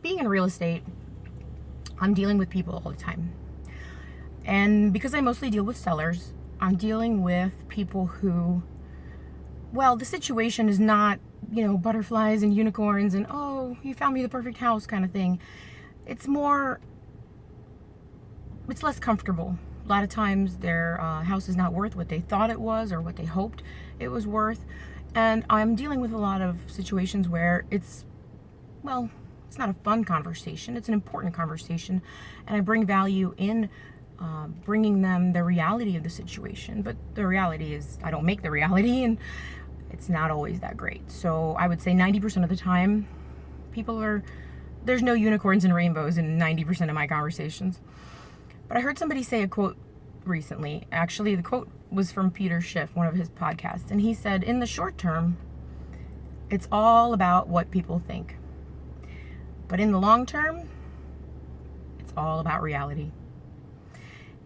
being in real estate, I'm dealing with people all the time. And because I mostly deal with sellers, I'm dealing with people who, well, the situation is not, butterflies and unicorns and, oh, you found me the perfect house kind of thing. It's less comfortable. A lot of times their house is not worth what they thought it was or what they hoped it was worth. And I'm dealing with a lot of situations where it's not a fun conversation. It's an important conversation. And I bring value in bringing them the reality of the situation. But the reality is I don't make the reality, and it's not always that great. So I would say 90% of the time, there's no unicorns and rainbows in 90% of my conversations. But I heard somebody say a quote recently. Actually, the quote was from Peter Schiff, one of his podcasts. And he said, in the short term, it's all about what people think. But in the long term, it's all about reality.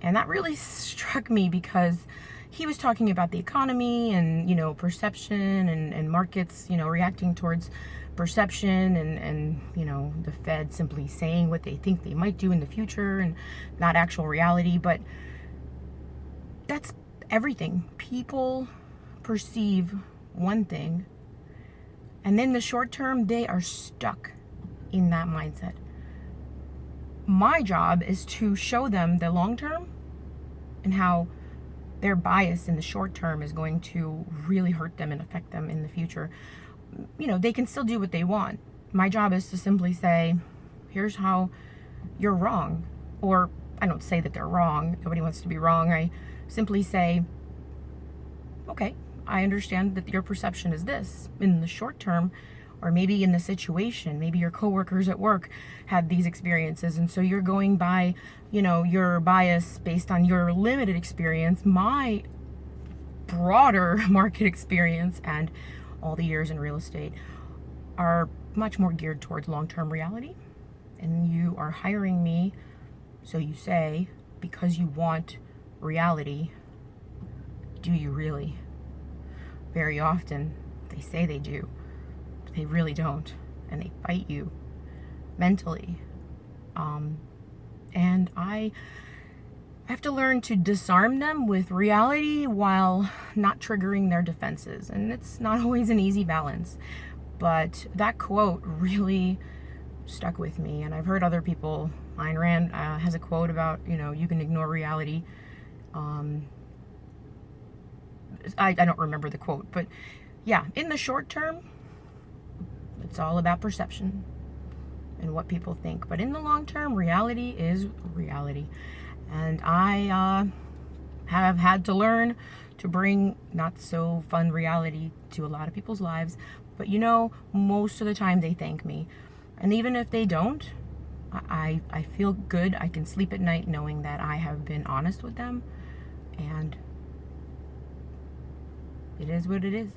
And that really struck me because he was talking about the economy and, perception and markets, reacting towards perception and the Fed simply saying what they think they might do in the future and not actual reality. But that's everything. People perceive one thing, and in the short term, they are stuck in that mindset. My job is to show them the long term and how their bias in the short term is going to really hurt them and affect them in the future. They can still do what they want. My job is to simply say, here's how you're wrong. Or I don't say that they're wrong. Nobody wants to be wrong. I simply say, okay, I understand that your perception is this in the short term, or maybe in the situation. Maybe your coworkers at work had these experiences, and so you're going by, your bias based on your limited experience. My broader market experience and all the years in real estate are much more geared towards long-term reality. And you are hiring me, so you say, because you want reality. Do you really? Very often they say they do, but they really don't, and they fight you mentally. And I have to learn to disarm them with reality while not triggering their defenses. And it's not always an easy balance. But that quote really stuck with me. And I've heard other people, Ayn Rand has a quote about, you can ignore reality. I don't remember the quote. But yeah, in the short term, it's all about perception and what people think. But in the long term, reality is reality. And I have had to learn to bring not so fun reality to a lot of people's lives. But most of the time they thank me. And even if they don't, I feel good. I can sleep at night knowing that I have been honest with them. And it is what it is.